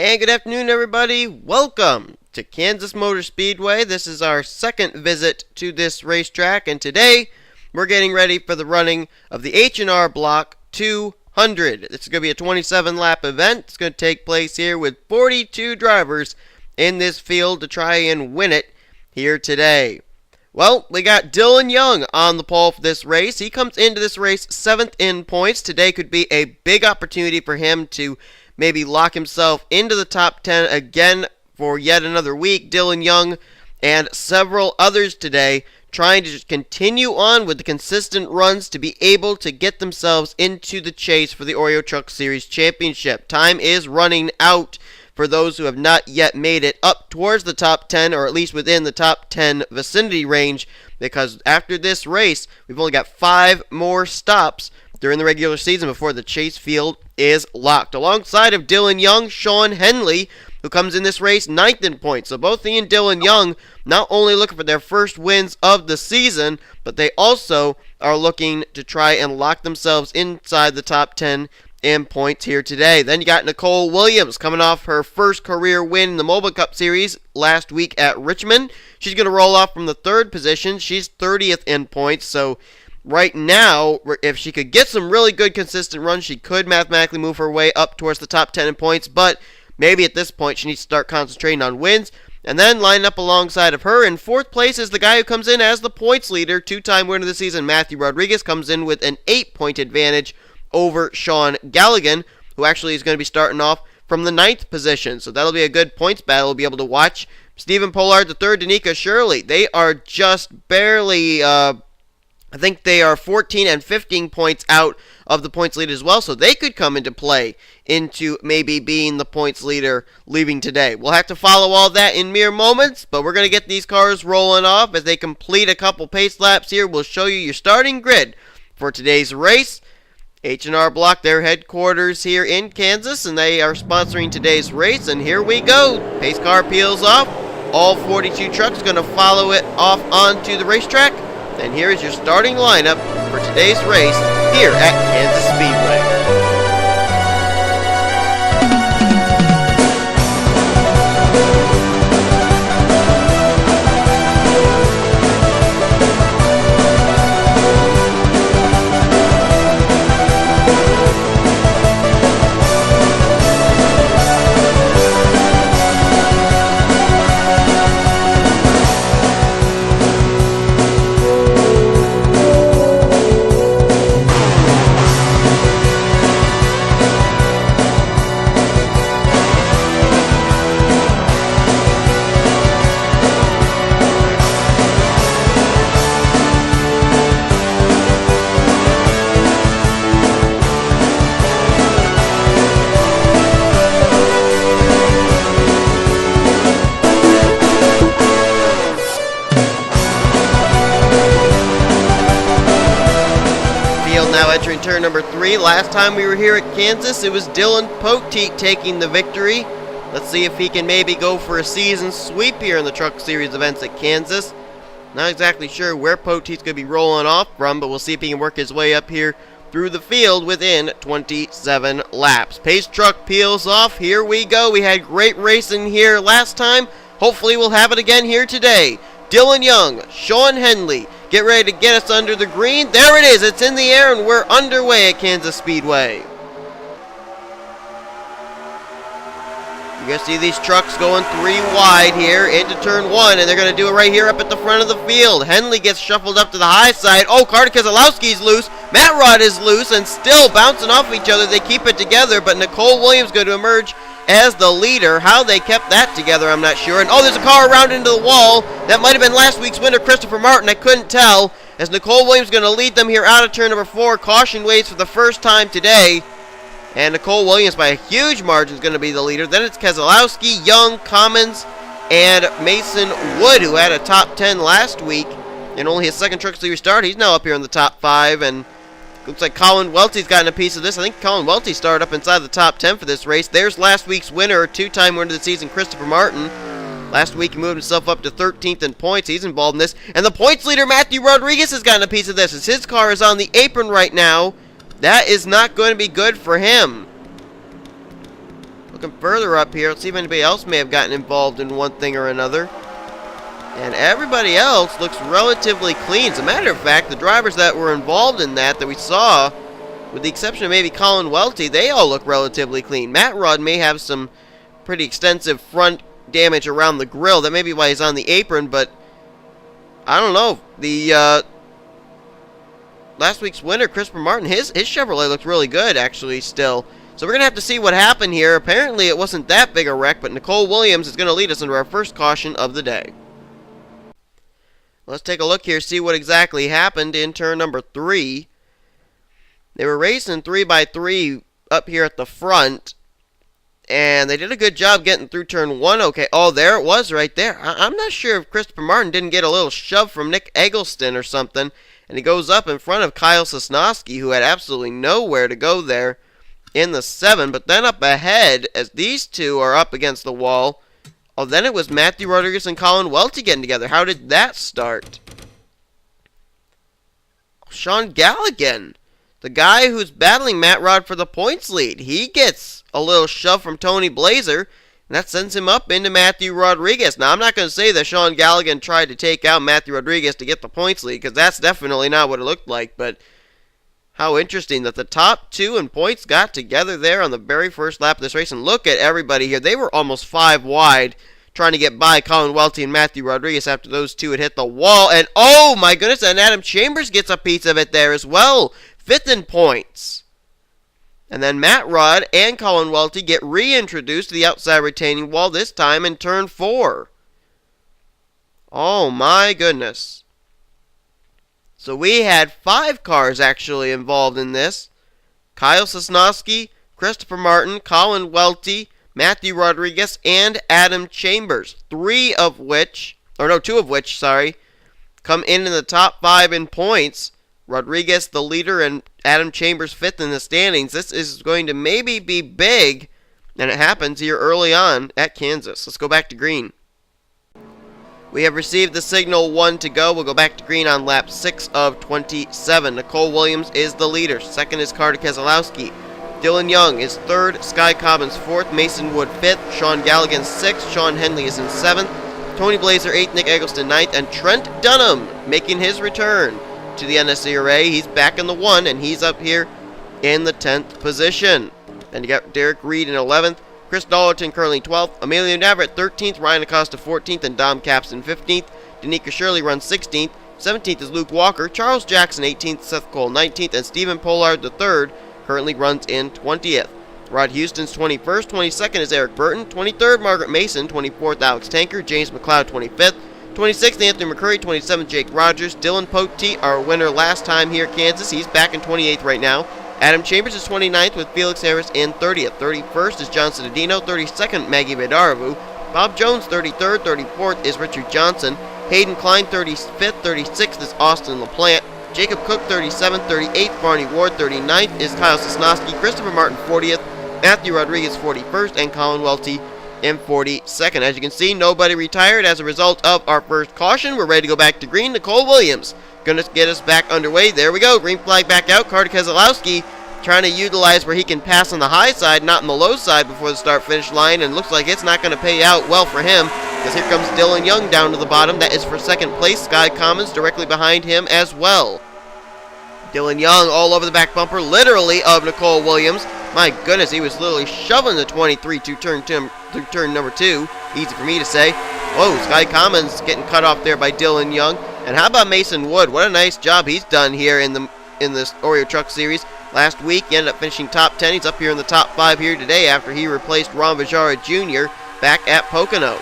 And good afternoon, everybody. Welcome to Kansas Motor Speedway. This is our second visit to this racetrack, and today we're getting ready for the running of the H&R Block 200. This is going to be a 27-lap event. It's going to take place here with 42 drivers in this field to try and win it here today. Well, we got Dillon Young on the pole for this race. He comes into this race 7th in points. Today could be a big opportunity for him to maybe lock himself into the top 10 again for yet another week. Dillon Young and several others today trying to just continue on with the consistent runs to be able to get themselves into the chase for the Oreo Truck Series Championship. Time is running out for those who have not yet made it up towards the top 10, or at least within the top 10 vicinity range, because after this race, we've only got 5 more stops during the regular season before the chase field is locked. Alongside of Dillon Young, Sean Henley, who comes in this race 9th in points. So both he and Dillon Young not only looking for their first wins of the season, but they also are looking to try and lock themselves inside the top 10 in points here today. Then you got Nicole Williams coming off her first career win in the Mobile Cup Series last week at Richmond. She's going to roll off from the 3rd position. She's 30th in points, so right now, if she could get some really good consistent runs, she could mathematically move her way up towards the top 10 in points, but maybe at this point she needs to start concentrating on wins. And then line up alongside of her in 4th place is the guy who comes in as the points leader, 2-time winner of the season, Matthew Rodriguez, comes in with an 8-point advantage over Sean Gallighan, who actually is going to be starting off from the 9th position. So that'll be a good points battle we'll be able to watch. Stephen Pollard III, Danica Shirley, they are just barely I think they are 14 and 15 points out of the points lead as well, so they could come into play into maybe being the points leader leaving today. We'll have to follow all that in mere moments, but we're going to get these cars rolling off as they complete a couple pace laps here. We'll show you your starting grid for today's race. H&R Block, their headquarters here in Kansas, and they are sponsoring today's race, and here we go. Pace car peels off. All 42 trucks going to follow it off onto the racetrack. And here is your starting lineup for today's race here at Kansas Speedway. Now entering turn number 3. Last time we were here at Kansas, it was Dillon Poteet taking the victory. Let's see if he can maybe go for a season sweep here in the Truck Series events at Kansas. Not exactly sure where Poteet's going to be rolling off from, but we'll see if he can work his way up here through the field within 27 laps. Pace truck peels off. Here we go. We had great racing here last time. Hopefully we'll have it again here today. Dillon Young, Sean Henley, get ready to get us under the green. There it is. It's in the air, and we're underway at Kansas Speedway. You guys see these trucks going 3 wide here into turn 1, and they're going to do it right here up at the front of the field. Henley gets shuffled up to the high side. Oh, Carter Keselowski's loose. Matt Rod is loose, and still bouncing off each other. They keep it together, but Nicole Williams going to emerge as the leader. How they kept that together, I'm not sure. And oh, there's a car around into the wall. That might have been last week's winner, Christopher Martin. I couldn't tell. As Nicole Williams going to lead them here out of turn number 4. Caution waves for the first time today. And Nicole Williams by a huge margin is going to be the leader. Then it's Keselowski, Young, Commons, and Mason Wood, who had a top 10 last week and only his 2nd Truck Series start. He's now up here in the top 5, and looks like Colin Welty's gotten a piece of this. I think Colin Welty started up inside the top 10 for this race. There's last week's winner, 2-time winner of the season, Christopher Martin. Last week he moved himself up to 13th in points. He's involved in this. And the points leader, Matthew Rodriguez, has gotten a piece of this. As his car is on the apron right now, that is not going to be good for him. Looking further up here, let's see if anybody else may have gotten involved in one thing or another. And everybody else looks relatively clean. As a matter of fact, the drivers that were involved in that we saw, with the exception of maybe Colin Welty, they all look relatively clean. Matt Rod may have some pretty extensive front damage around the grill. That may be why he's on the apron, but I don't know. The last week's winner, Christopher Martin, his Chevrolet looks really good, actually, still. So we're going to have to see what happened here. Apparently it wasn't that big a wreck, but Nicole Williams is going to lead us into our first caution of the day. Let's take a look here, see what exactly happened in turn number 3. They were racing 3x3 up here at the front, and they did a good job getting through turn 1 okay. Oh, there it was right there. I'm not sure if Christopher Martin didn't get a little shove from Nick Eggleston or something, and he goes up in front of Kyle Sosnowski, who had absolutely nowhere to go there in the 7, but then up ahead, as these two are up against the wall, oh, then it was Matthew Rodriguez and Colin Welty getting together. How did that start? Sean Gallighan, the guy who's battling Matt Rod for the points lead, he gets a little shove from Tony Blazer, and that sends him up into Matthew Rodriguez. Now, I'm not going to say that Sean Gallighan tried to take out Matthew Rodriguez to get the points lead, because that's definitely not what it looked like, but how interesting that the top 2 in points got together there on the very first lap of this race. And look at everybody here. They were almost 5 wide trying to get by Colin Welty and Matthew Rodriguez after those two had hit the wall. And oh my goodness, and Adam Chambers gets a piece of it there as well. 5th in points. And then Matt Rod and Colin Welty get reintroduced to the outside retaining wall, this time in turn 4. Oh my goodness. So we had 5 cars actually involved in this. Kyle Sosnowski, Christopher Martin, Colin Welty, Matthew Rodriguez, and Adam Chambers. 2 of which, come in the top 5 in points. Rodriguez, the leader, and Adam Chambers 5th in the standings. This is going to maybe be big, and it happens here early on at Kansas. Let's go back to green. We have received the signal 1 to go. We'll go back to green on lap 6 of 27. Nicole Williams is the leader. 2nd is Carter Keselowski. Dylan Young is 3rd. Sky Cobbins 4th. Mason Wood 5th. Sean Gallighan 6th. Sean Henley is in 7th. Tony Blazer 8th. Nick Eggleston 9th. And Trent Dunham making his return to the NNSCRA. He's back in the 1, and he's up here in the 10th position. Then you got Derek Reed in 11th. Chris Dollerton currently 12th, Emilio Navarrete 13th, Ryan Acosta 14th, and Dom Capston 15th. Danica Shirley runs 16th. 17th is Luke Walker, Charles Jackson 18th, Seth Cole 19th, and Stephen Pollard III currently runs in 20th. Rod Houston's 21st, 22nd is Eric Burton, 23rd Margaret Mason, 24th Alex Tanker, James McLeod 25th, 26th Anthony McCurry, 27th Jake Rogers, Dillon Poteet, our winner last time here at Kansas, he's back in 28th right now. Adam Chambers is 29th with Felix Harris in 30th. 31st is John Citadino. 32nd, Maggie Vedaravu. Bob Jones, 33rd. 34th is Richard Johnson. Hayden Klein, 35th. 36th is Austin LaPlante. Jacob Cook, 37th. 38th, Barney Ward. 39th is Kyle Sosnowski. Christopher Martin, 40th. Matthew Rodriguez, 41st. And Colin Welty in 42nd. As you can see, nobody retired as a result of our first caution. We're ready to go back to green. Nicole Williams going to get us back underway. There we go. Green flag back out. Carter Keselowski trying to utilize where he can pass on the high side, not on the low side before the start-finish line, and looks like it's not going to pay out well for him, because here comes Dylan Young down to the bottom. That is for 2nd place. Sky Commons directly behind him as well. Dylan Young all over the back bumper, literally, of Nicole Williams. My goodness, he was literally shoving the 23 through turn number 2. Easy for me to say. Whoa, Sky Commons getting cut off there by Dylan Young. And how about Mason Wood? What a nice job he's done here in this Oreo Truck Series. Last week, he ended up finishing top 10. He's up here in the top 5 here today after he replaced Ron Vajara Jr. back at Pocono.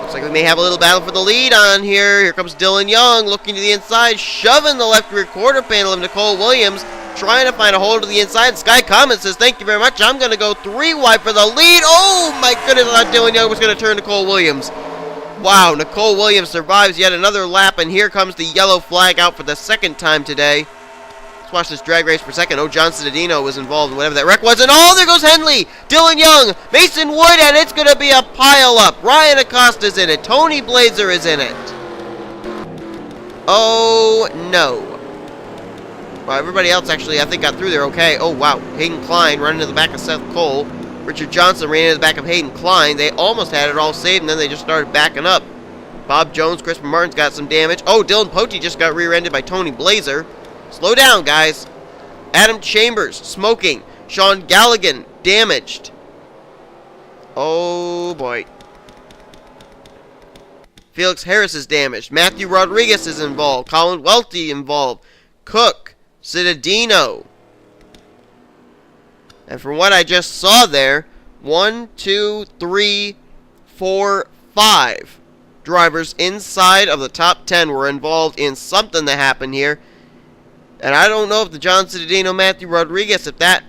Looks like we may have a little battle for the lead on here. Here comes Dylan Young looking to the inside, shoving the left rear quarter panel of Nicole Williams, trying to find a hold of the inside. Sky Commons says, thank you very much. I'm going to go 3 wide for the lead. Oh, my goodness, I thought Dylan Young was going to turn Nicole Williams. Wow, Nicole Williams survives yet another lap, and here comes the yellow flag out for the 2nd time today. Let's watch this drag race for a second. Oh, John Citadino was involved in whatever that wreck was, and oh, there goes Henley! Dylan Young, Mason Wood, and it's going to be a pile-up. Ryan Acosta's in it. Tony Blazer is in it. Oh, no. Well, everybody else actually, I think, got through there okay. Oh, wow. Hayden Klein running to the back of Seth Cole. Richard Johnson ran into the back of Hayden Klein. They almost had it all saved, and then they just started backing up. Bob Jones, Christopher Martin's got some damage. Oh, Dillon Poteet just got rear-ended by Tony Blazer. Slow down, guys. Adam Chambers, smoking. Sean Gallighan, damaged. Oh, boy. Felix Harris is damaged. Matthew Rodriguez is involved. Colin Welty involved. Cook. Citadino. And from what I just saw there, 1, 2, 3, 4, 5 drivers inside of the top 10 were involved in something that happened here. And I don't know if the John Citadino, Matthew Rodriguez, if that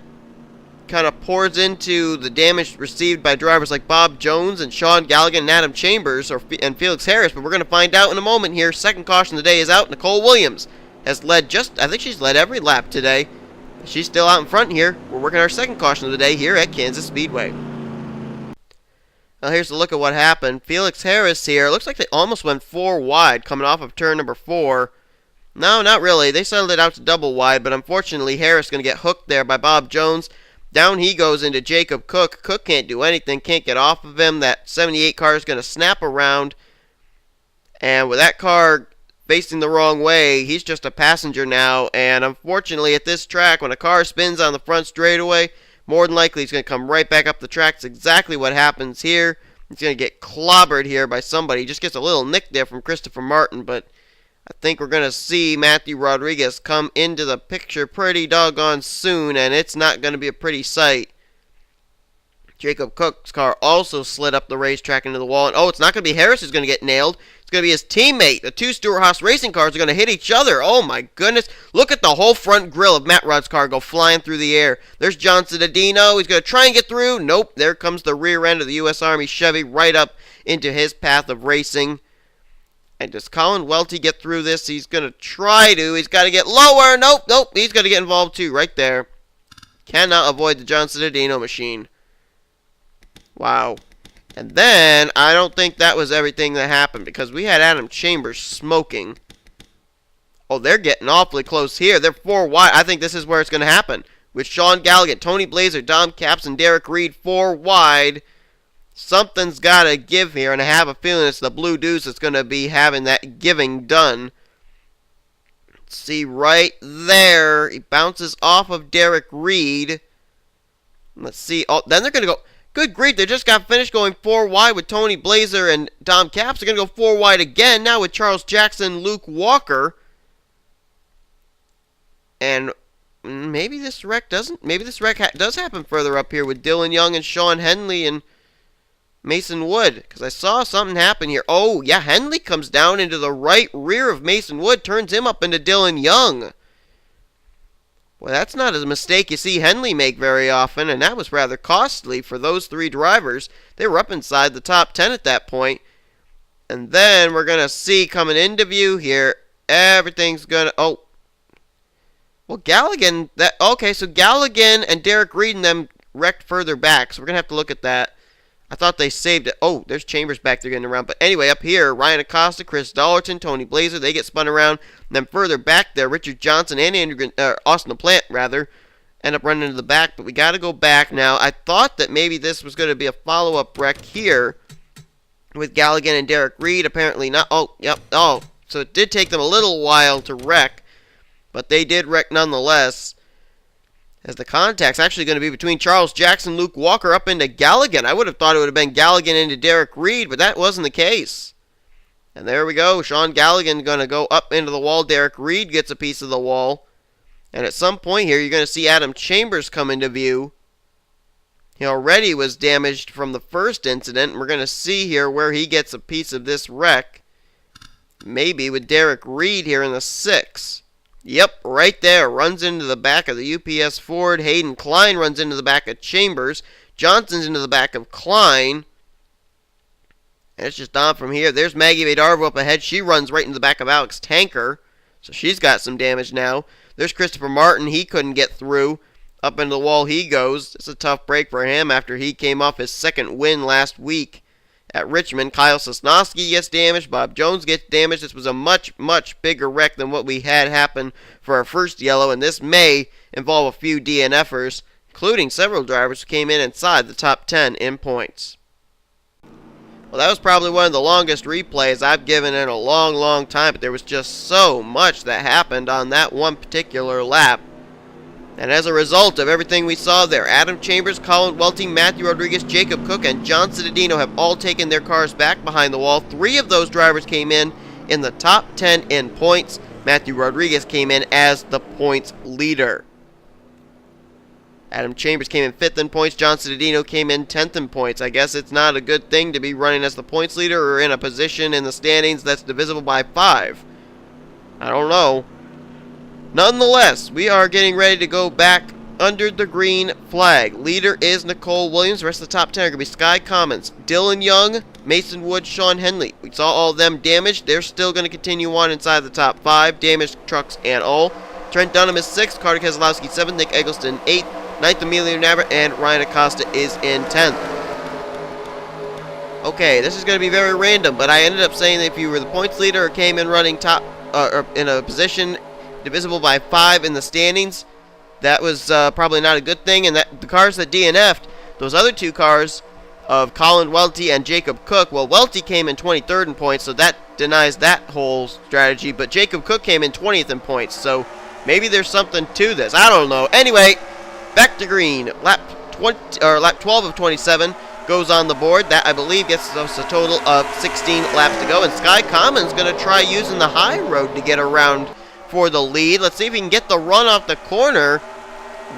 kind of pours into the damage received by drivers like Bob Jones and Sean Gallighan and Adam Chambers and Felix Harris, but we're going to find out in a moment here. Second caution of the day is out. Nicole Williams has led I think she's led every lap today. She's still out in front here. We're working our second caution of the day here at Kansas Speedway. Now here's a look at what happened. Felix Harris here. Looks like they almost went 4 wide coming off of turn number 4. No, not really. They settled it out to double wide, but unfortunately Harris is going to get hooked there by Bob Jones. Down he goes into Jacob Cook. Cook can't do anything, can't get off of him. That 78 car is going to snap around. And with that car facing the wrong way, he's just a passenger now. And unfortunately at this track, when a car spins on the front straightaway, more than likely he's going to come right back up the track. That's exactly what happens here. He's going to get clobbered here by somebody. He just gets a little nick there from Christopher Martin, but I think we're going to see Matthew Rodriguez come into the picture pretty doggone soon, and it's not going to be a pretty sight. Jacob Cook's car also slid up the racetrack into the wall, and it's not going to be Harris who's going to get nailed. It's going to be his teammate. The two Stewart-Haas racing cars are going to hit each other. Oh my goodness. Look at the whole front grille of Matt Rod's car go flying through the air. There's John Citadino. He's going to try and get through. Nope. There comes the rear end of the U.S. Army Chevy right up into his path of racing. And does Colin Welty get through this? He's going to try to. He's got to get lower. Nope. He's going to get involved too right there. Cannot avoid the John Citadino machine. Wow. And then, I don't think that was everything that happened, because we had Adam Chambers smoking. Oh, they're getting awfully close here. They're 4 wide. I think this is where it's going to happen. With Sean Gallighan, Tony Blazer, Dom Capps, and Derek Reed 4 wide. Something's got to give here, and I have a feeling it's the Blue Deuce that's going to be having that giving done. Let's see right there. He bounces off of Derek Reed. Let's see. Oh, then they're going to go. Good grief, they just got finished going 4 wide with Tony Blazer and Dom Capps. They're going to go 4 wide again now with Charles Jackson, Luke Walker. And maybe this wreck doesn't. Maybe this wreck does happen further up here with Dylan Young and Sean Henley and Mason Wood. Because I saw something happen here. Oh, yeah, Henley comes down into the right rear of Mason Wood. Turns him up into Dylan Young. Well, that's not a mistake you see Henley make very often, and that was rather costly for those 3 drivers. They were up inside the top 10 at that point. And then we're going to see coming into view here, everything's going to... Oh. Well, Gallighan... Okay, so Gallighan and Derek Reed and them wrecked further back, so we're going to have to look at that. I thought they saved it. Oh, there's Chambers back there getting around. But anyway, up here, Ryan Acosta, Chris Dollerton, Tony Blazer, they get spun around. And then further back there, Richard Johnson and Austin LaPlante, rather, end up running into the back. But we got to go back now. I thought that maybe this was going to be a follow-up wreck here with Gallighan and Derek Reed. Apparently not. Oh, yep. Oh, so it did take them a little while to wreck. But they did wreck nonetheless. As the contact's actually going to be between Charles Jackson, Luke Walker up into Gallighan. I would have thought it would have been Gallighan into Derek Reed, but that wasn't the case. And there we go. Sean Gallighan going to go up into the wall. Derek Reed gets a piece of the wall. And at some point here, you're going to see Adam Chambers come into view. He already was damaged from the first incident. And we're going to see here where he gets a piece of this wreck. Maybe with Derek Reed here in the 6. Yep, right there. Runs into the back of the UPS Ford. Hayden Klein runs into the back of Chambers. Johnson's into the back of Klein. And it's just on from here. There's Maggie Vadarvo up ahead. She runs right into the back of Alex Tanker. So she's got some damage now. There's Christopher Martin. He couldn't get through. Up into the wall he goes. It's a tough break for him after he came off his second win last week at Richmond. Kyle Sosnowski gets damaged. Bob Jones gets damaged. This was a much, much bigger wreck than what we had happen for our first yellow, and this may involve a few DNFers, including several drivers who came in inside the top 10 in points. Well, that was probably one of the longest replays I've given in a long, long time, but there was just so much that happened on that one particular lap. And as a result of everything we saw there, Adam Chambers, Colin Welty, Matthew Rodriguez, Jacob Cook, and John Cittadino have all taken their cars back behind the wall. 3 of those drivers came in the top 10 in points. Matthew Rodriguez came in as the points leader. Adam Chambers came in 5th in points. John Cittadino came in 10th in points. I guess it's not a good thing to be running as the points leader or in a position in the standings that's divisible by 5. I don't know. Nonetheless, we are getting ready to go back under the green flag. Leader is Nicole Williams. The rest of the top 10 are going to be Sky Commons, Dylan Young, Mason Wood, Sean Henley. We saw all of them damaged. They're still going to continue on inside the top 5. Damaged trucks and all. Trent Dunham is 6th. Carter Keselowski 7th. Nick Eggleston 8th. 9th, Emilio Navarre, and Ryan Acosta is in 10th. Okay, this is going to be very random, but I ended up saying that if you were the points leader or came in running top, or in a position divisible by 5 in the standings, that was probably not a good thing. And that the cars that DNF'd, those other 2 cars of Colin Welty and Jacob Cook, well, Welty came in 23rd in points, so that denies that whole strategy, but Jacob Cook came in 20th in points, so maybe there's something to this. I don't know. Anyway, back to green. Lap 12 of 27 goes on the board. That, I believe, gets us a total of 16 laps to go. And Sky Common's going to try using the high road to get around for the lead. Let's see if he can get the run off the corner.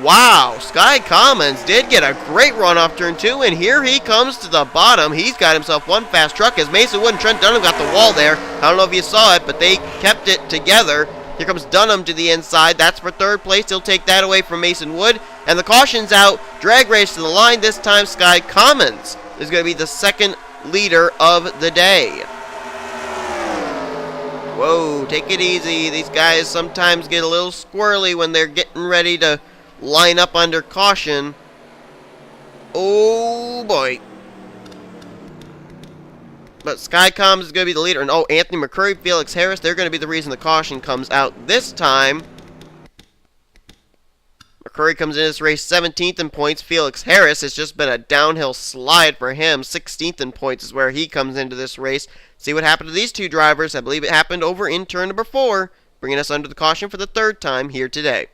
Wow, Sky Commons did get a great run off turn 2, and here he comes to the bottom. He's got himself one fast truck as Mason Wood and Trent Dunham got the wall there. I don't know if you saw it, but they kept it together. Here comes Dunham to the inside. That's for 3rd place. He'll take that away from Mason Wood. And the caution's out. Drag race to the line. This time, Sky Commons is going to be the 2nd leader of the day. Whoa, take it easy. These guys sometimes get a little squirrely when they're getting ready to line up under caution. Oh, boy. But Sky Comms is going to be the leader. And, oh, Anthony McCurry, Felix Harris, they're going to be the reason the caution comes out this time. McCurry comes in this race 17th in points. Felix Harris has just been a downhill slide for him. 16th in points is where he comes into this race. See what happened to these 2 drivers. I believe it happened over in turn number 4, bringing us under the caution for the 3rd time here today.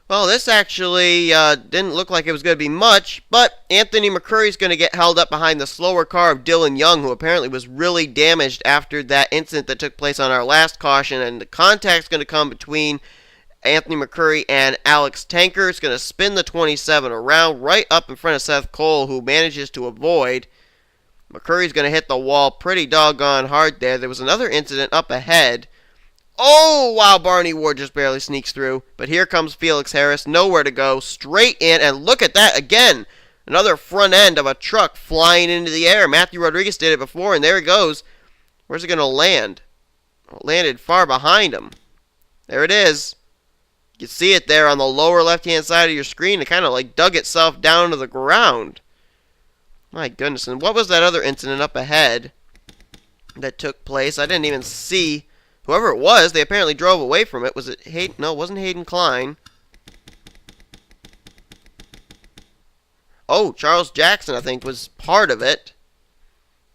Well, this actually didn't look like it was going to be much, but Anthony McCurry's going to get held up behind the slower car of Dylan Young, who apparently was really damaged after that incident that took place on our last caution, and the contact's going to come between Anthony McCurry and Alex Tanker. It's going to spin the 27 around right up in front of Seth Cole, who manages to avoid. McCurry's going to hit the wall pretty doggone hard there. There was another incident up ahead. Oh, wow, Barney Ward just barely sneaks through. But here comes Felix Harris, nowhere to go, straight in, and look at that again. Another front end of a truck flying into the air. Matthew Rodriguez did it before, and there it goes. Where's it going to land? It landed far behind him. There it is. You can see it there on the lower left-hand side of your screen. It kind of like dug itself down to the ground. My goodness, and what was that other incident up ahead that took place? I didn't even see. Whoever it was, they apparently drove away from it. Was it Hayden? No, it wasn't Hayden Klein. Oh, Charles Jackson, I think, was part of it.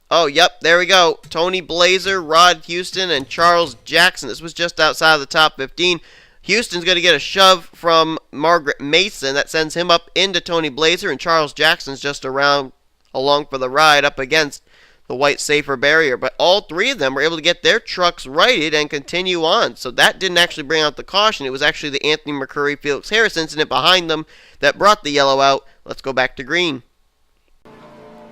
Oh, yep, there we go. Tony Blazer, Rod Houston, and Charles Jackson. This was just outside of the top 15. Houston's going to get a shove from Margaret Mason. That sends him up into Tony Blazer, and Charles Jackson's just along for the ride up against the white safer barrier. But all 3 of them were able to get their trucks righted and continue on. So that didn't actually bring out the caution. It was actually the Anthony McCurry Felix Harris incident behind them that brought the yellow out. Let's go back to green.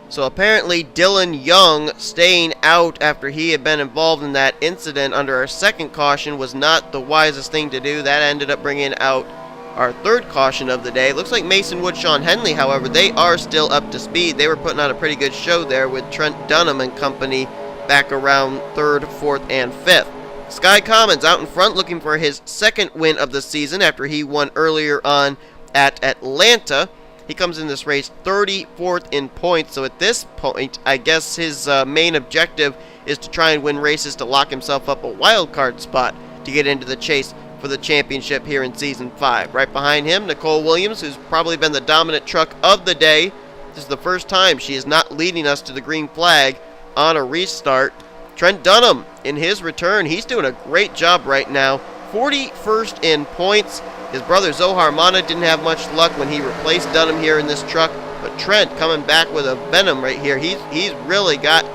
So apparently Dylan Young staying out after he had been involved in that incident under our 2nd caution was not the wisest thing to do. That ended up bringing out our 3rd caution of the day. Looks like Mason Wood, Sean Henley, however, they are still up to speed. They were putting on a pretty good show there with Trent Dunham and company back around 3rd, 4th, and 5th. Sky Commons out in front looking for his 2nd win of the season after he won earlier on at Atlanta. He comes in this race 34th in points, so at this point, I guess his main objective is to try and win races to lock himself up a wild card spot to get into the chase for the championship here in Season 5. Right behind him, Nicole Williams, who's probably been the dominant truck of the day. This is the first time she is not leading us to the green flag on a restart. Trent Dunham, in his return, he's doing a great job right now. 41st in points. His brother Zohar Mana didn't have much luck when he replaced Dunham here in this truck, but Trent coming back with a venom right here. He's really got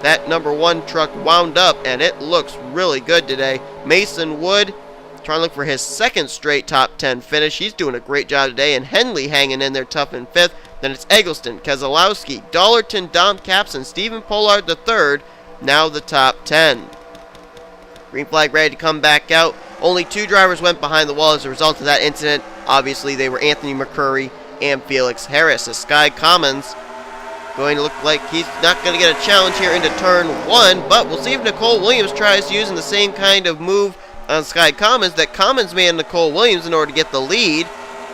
that number 1 truck wound up, and it looks really good today. Mason Wood trying to look for his second straight top 10 finish. He's doing a great job today, and Henley hanging in there tough in 5th. Then it's Eggleston, Keselowski, Dollerton, Dom Capson, Stephen Pollard III, now the top 10. Green flag ready to come back out. Only 2 drivers went behind the wall as a result of that incident. Obviously, they were Anthony McCurry and Felix Harris. As Sky Commons going to look like he's not going to get a challenge here into turn 1, but we'll see if Nicole Williams tries using the same kind of move on Sky Commons that Commons made on Nicole Williams in order to get the lead.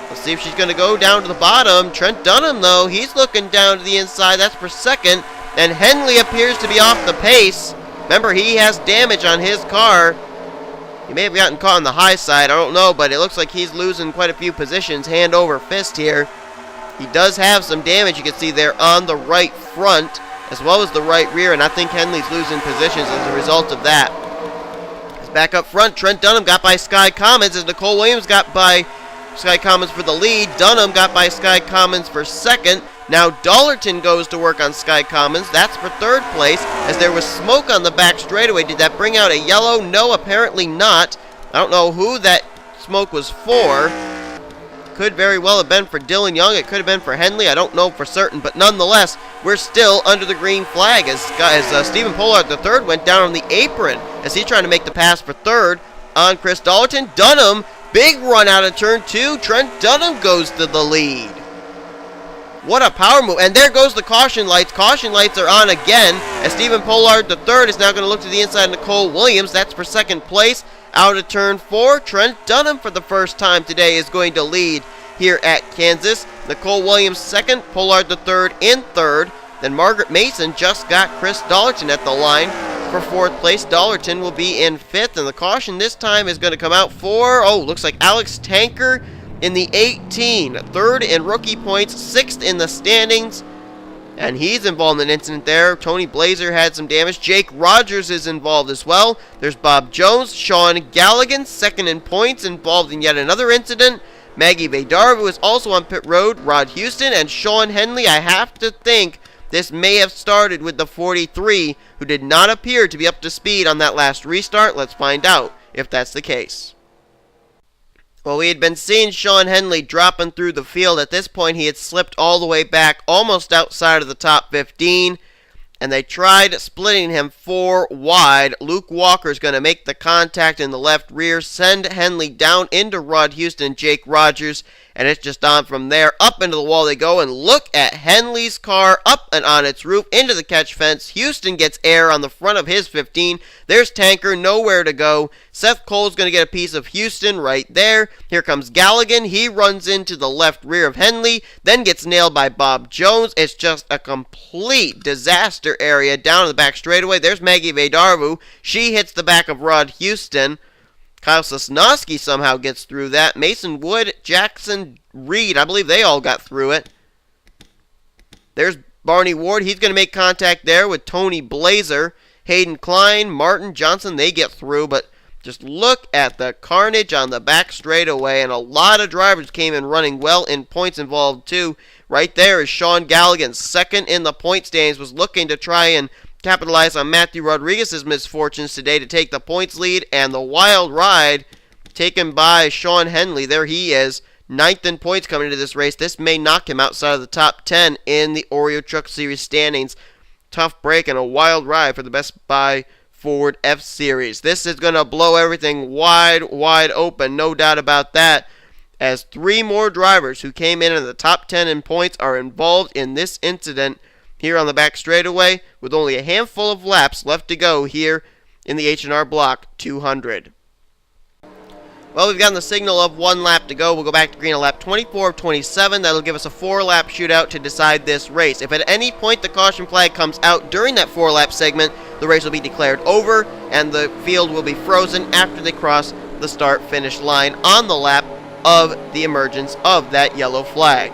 Let's see if she's going to go down to the bottom. Trent Dunham, though, he's looking down to the inside. That's for second. And Henley appears to be off the pace. Remember, he has damage on his car. He may have gotten caught on the high side, I don't know, but it looks like he's losing quite a few positions, hand over fist here. He does have some damage, you can see there on the right front, as well as the right rear, and I think Henley's losing positions as a result of that. He's back up front. Trent Dunham got by Sky Commons as Nicole Williams got by Sky Commons for the lead. Dunham got by Sky Commons for second. Now Dollerton goes to work on Sky Commons. That's for third place, as there was smoke on the back straightaway. Did that bring out a yellow? No, apparently not. I don't know who that smoke was for. Could very well have been for Dylan Young. It could have been for Henley. I don't know for certain, but nonetheless, we're still under the green flag as Stephen Pollard III went down on the apron as he's trying to make the pass for third on Chris Dollerton. Dunham, big run out of turn 2. Trent Dunham goes to the lead. What a power move. And there goes the caution lights. Caution lights are on again as Stephen Pollard III is now going to look to the inside of Nicole Williams. That's for second place. Out of turn 4, Trent Dunham for the first time today is going to lead here at Kansas. Nicole Williams second, Pollard III in third. Then Margaret Mason just got Chris Dollerton at the line for fourth place. Dollerton will be in fifth, and the caution this time is going to come out for, looks like Alex Tanker in the 18, third in rookie points, sixth in the standings, and he's involved in an incident there. Tony Blazer had some damage. Jake Rogers is involved as well. There's Bob Jones. Sean Gallighan, second in points, involved in yet another incident. Maggie Vaydarvu is also on pit road. Rod Houston and Sean Henley. I have to think this may have started with the 43, who did not appear to be up to speed on that last restart. Let's find out if that's the case. Well, we had been seeing Sean Henley dropping through the field. At this point, he had slipped all the way back, almost outside of the top 15, and they tried splitting him 4 wide. Luke Walker's going to make the contact in the left rear, send Henley down into Rod Houston and Jake Rogers, and it's just on from there. Up into the wall they go, and look at Henley's car up and on its roof into the catch fence. Houston gets air on the front of his 15. There's Tanker, nowhere to go. Seth Cole's going to get a piece of Houston right there. Here comes Gallighan. He runs into the left rear of Henley, then gets nailed by Bob Jones. It's just a complete disaster area down in the back straightaway. There's Maggie Vaydarvu. She hits the back of Rod Houston. Kyle Sosnowski somehow gets through that. Mason Wood, Jackson Reed, I believe they all got through it. There's Barney Ward. He's going to make contact there with Tony Blazer. Hayden Klein, Martin Johnson, they get through, but just look at the carnage on the back straightaway, and a lot of drivers came in running well in points involved too. Right there is Sean Gallighan, second in the point standings, was looking to try and capitalize on Matthew Rodriguez's misfortunes today to take the points lead, and the wild ride taken by Sean Henley. There he is, ninth in points coming into this race. This may knock him outside of the top 10 in the Oreo Truck Series standings. Tough break and a wild ride for the Best Buy Ford F-Series. This is going to blow everything wide open, no doubt about that, as 3 more drivers who came in the top 10 in points are involved in this incident here on the back straightaway, with only a handful of laps left to go here in the H&R Block 200. Well, we've gotten the signal of 1 lap to go. We'll go back to green at lap 24 of 27. That'll give us a 4-lap shootout to decide this race. If at any point the caution flag comes out during that 4-lap segment, the race will be declared over, and the field will be frozen after they cross the start-finish line on the lap of the emergence of that yellow flag.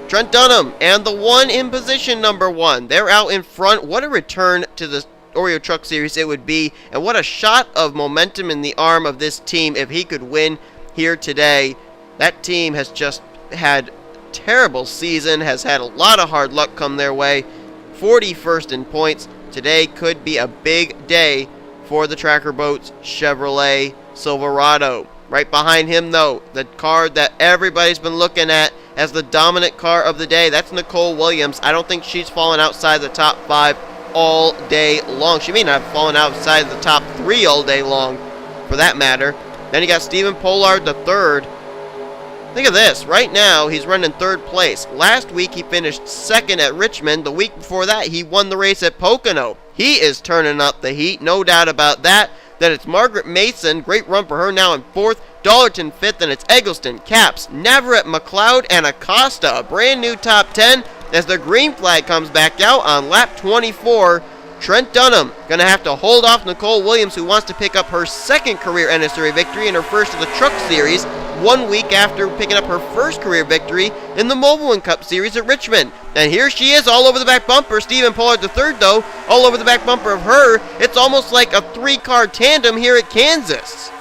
Trent Dunham and the one in position number 1. They're out in front. What a return to the Oreo Truck Series it would be, and what a shot of momentum in the arm of this team if he could win here today. That team has just had a terrible season, has had a lot of hard luck come their way. 41st in points. Today could be a big day for the Tracker Boats Chevrolet Silverado. Right behind him, though, the car that everybody's been looking at as the dominant car of the day, that's Nicole Williams. I don't think she's fallen outside the top 5 all day long. She may not have fallen outside the top 3 all day long, for that matter. Then you got Stephen Pollard III. Think of this. Right now, he's running 3rd place. Last week, he finished 2nd at Richmond. The week before that, he won the race at Pocono. He is turning up the heat, no doubt about that. Then it's Margaret Mason. Great run for her now in 4th. Dollarton 5th, and it's Eggleston, Capps, Navarrete, McLeod, and Acosta. A brand new top 10 as the green flag comes back out on lap 24. Trent Dunham going to have to hold off Nicole Williams, who wants to pick up her 2nd career NNSCRA victory and her first of the Truck Series 1 week after picking up her first career victory in the Mobile One Cup Series at Richmond. And here she is all over the back bumper. Stephen Pollard III, though, all over the back bumper of her. It's almost like a 3-car tandem here at Kansas.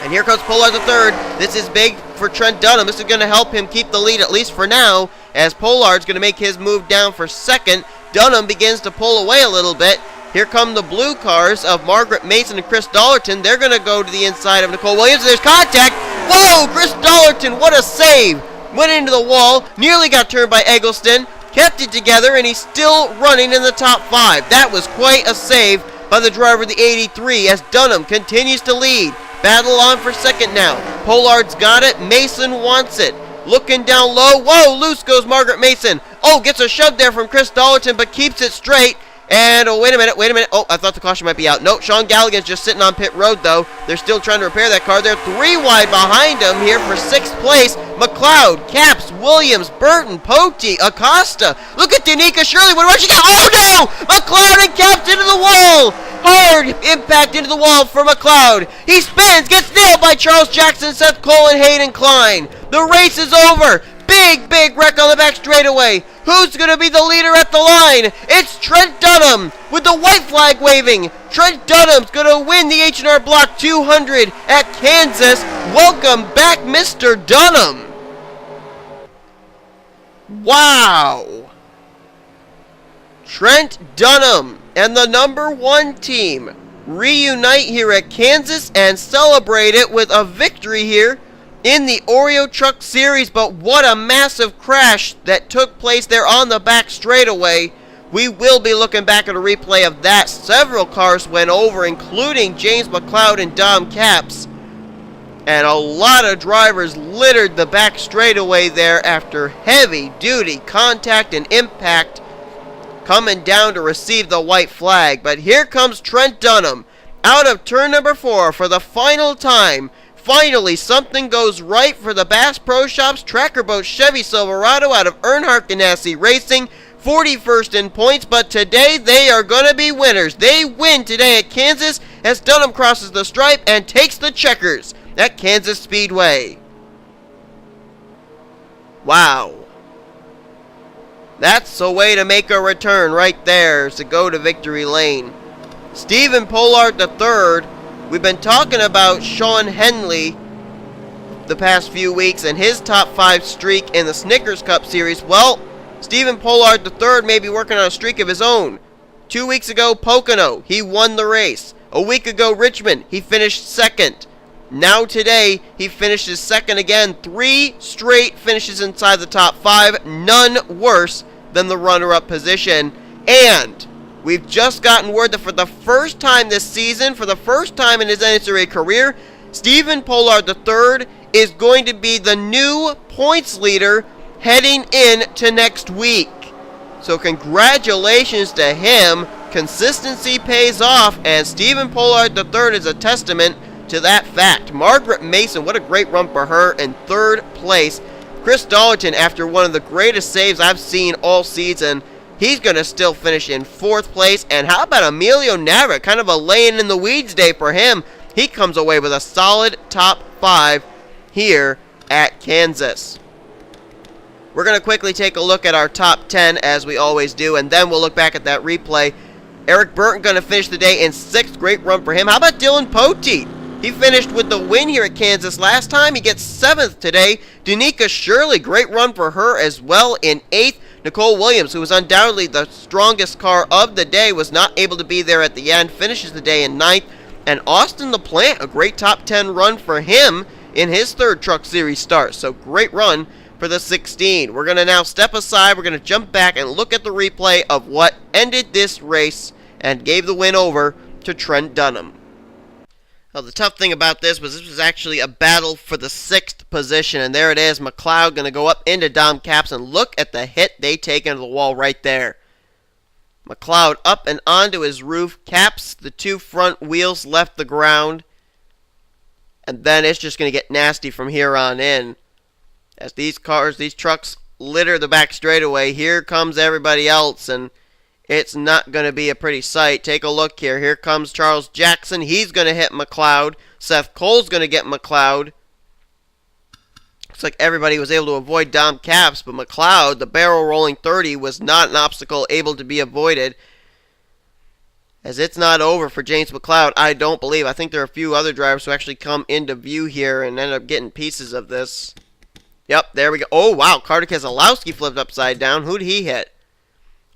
And here comes Pollard III. This is big for Trent Dunham. This is going to help him keep the lead, at least for now, as Pollard's going to make his move down for 2nd. Dunham begins to pull away a little bit. Here come the blue cars of Margaret Mason and Chris Dollarton. They're going to go to the inside of Nicole Williams. There's contact. Whoa, Chris Dollarton, what a save. Went into the wall, nearly got turned by Eggleston, kept it together, and he's still running in the top 5. That was quite a save by the driver of the 83 as Dunham continues to lead. Battle on for 2nd now. Pollard's got it. Mason wants it. Looking down low. Whoa, loose goes Margaret Mason. Oh, gets a shove there from Chris Dollarton, but keeps it straight. And, oh, wait a minute. Oh, I thought the caution might be out. No, Sean Gallighan's just sitting on pit road, though. They're still trying to repair that car. They're 3 wide behind him here for 6th place. McLeod, Capps, Williams, Burton, Poteet, Acosta. Look at Danica Shirley. What about she got? Oh, no! McLeod and Capps into the wall. Hard impact into the wall for McLeod. He spins, gets nailed by Charles Jackson, Seth Cole, and Hayden Klein. The race is over. Big wreck on the back straightaway. Who's going to be the leader at the line? It's Trent Dunham with the white flag waving. Trent Dunham's going to win the H&R Block 200 at Kansas. Welcome back, Mr. Dunham. Wow. Trent Dunham and the number 1 team reunite here at Kansas and celebrate it with a victory here in the Oreo Truck Series. But what a massive crash that took place there on the back straightaway. We will be looking back at a replay of that. Several cars went over, including James McLeod and Dom Capps. And a lot of drivers littered the back straightaway there after heavy-duty contact and impact coming down to receive the white flag. But here comes Trent Dunham out of turn number 4 for the final time. Finally, something goes right for the Bass Pro Shops Tracker Boat Chevy Silverado out of Earnhardt Ganassi Racing. 41st in points, but today they are going to be winners. They win today at Kansas as Dunham crosses the stripe and takes the checkers at Kansas Speedway. Wow. That's a way to make a return right there, to go to victory lane. Stephen Pollard III. We've been talking about Sean Henley the past few weeks and his top 5 streak in the Snickers Cup Series. Well, Stephen Pollard III may be working on a streak of his own. 2 weeks ago, Pocono, he won the race. A week ago, Richmond, he finished 2nd. Now today, he finishes 2nd again. 3 straight finishes inside the top 5, none worse than the runner-up position. And we've just gotten word that for the first time this season, for the first time in his NNSCRA career, Stephen Pollard III is going to be the new points leader heading into next week. So congratulations to him. Consistency pays off, and Stephen Pollard III is a testament to that fact. Margaret Mason, what a great run for her in third place. Chris Dollerton, after one of the greatest saves I've seen all season, he's going to still finish in fourth place. And how about Emilio Nava? Kind of a laying in the weeds day for him. He comes away with a solid top 5 here at Kansas. We're going to quickly take a look at our top 10 as we always do, and then we'll look back at that replay. Eric Burton going to finish the day in 6th. Great run for him. How about Dillon Poteet? He finished with the win here at Kansas last time. He gets 7th today. Danica Shirley, great run for her as well in 8th. Nicole Williams, who was undoubtedly the strongest car of the day, was not able to be there at the end, finishes the day in 9th. And Austin LaPlante, a great top 10 run for him in his 3rd Truck Series start. So great run for the 16. We're going to now step aside. We're going to jump back and look at the replay of what ended this race and gave the win over to Trent Dunham. Well, the tough thing about this was actually a battle for the 6th position, and there it is. McLeod going to go up into Dom Capps, and look at the hit they take into the wall right there. McLeod up and onto his roof. Capps, the 2 front wheels left the ground, and then it's just going to get nasty from here on in. As these trucks litter the back straightaway, here comes everybody else, and it's not going to be a pretty sight. Take a look here. Here comes Charles Jackson. He's going to hit McLeod. Seth Cole's going to get McLeod. Looks like everybody was able to avoid Dom Capps, but McLeod, the barrel rolling 30, was not an obstacle able to be avoided. As it's not over for James McLeod, I don't believe. I think there are a few other drivers who actually come into view here and end up getting pieces of this. Yep, there we go. Oh, wow. Carter Keselowski flipped upside down. Who'd he hit?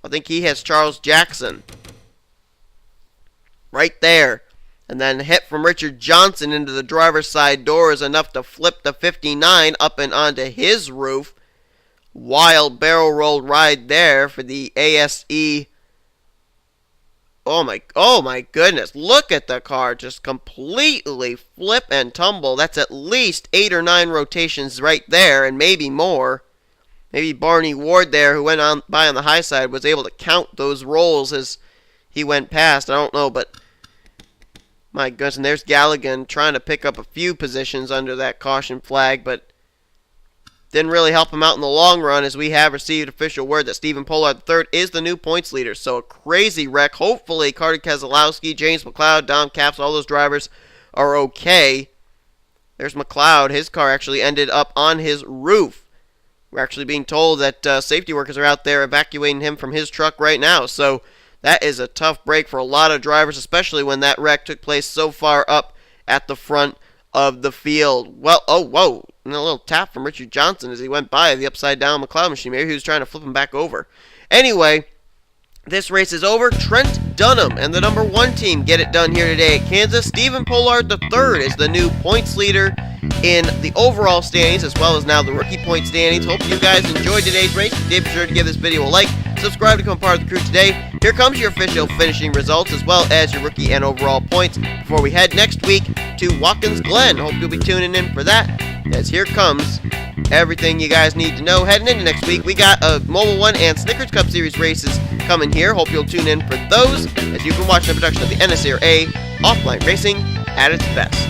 I think he has Charles Jackson. Right there. And then a hit from Richard Johnson into the driver's side door is enough to flip the 59 up and onto his roof. Wild barrel rolled ride there for the ASE. Oh my goodness. Look at the car just completely flip and tumble. That's at least 8 or 9 rotations right there, and maybe more. Maybe Barney Ward there, who went on by on the high side, was able to count those rolls as he went past. I don't know, but my goodness. And there's Gallighan trying to pick up a few positions under that caution flag, but didn't really help him out in the long run, as we have received official word that Stephen Pollard III is the new points leader. So a crazy wreck. Hopefully Carter Keselowski, James McLeod, Dom Capps, all those drivers are okay. There's McLeod. His car actually ended up on his roof. We're actually being told that safety workers are out there evacuating him from his truck right now. So that is a tough break for a lot of drivers, especially when that wreck took place so far up at the front of the field. Well, oh, whoa. And a little tap from Richard Johnson as he went by the upside-down McLeod machine. Maybe he was trying to flip him back over. Anyway, this race is over. Trent Dunham and the number 1 team get it done here today at Kansas. Stephen Pollard III is the new points leader in the overall standings, as well as now the rookie point standings. Hope you guys enjoyed today's race. If you did, be sure to give this video a like, subscribe to become part of the crew today. Here comes your official finishing results, as well as your rookie and overall points, before we head next week to Watkins Glen. Hope you'll be tuning in for that, as here comes everything you guys need to know heading into next week. We got a Mobile 1 and Snickers Cup Series races coming here. Hope you'll tune in for those, as you've been watching a production of the NNSCRA Offline Racing at its best.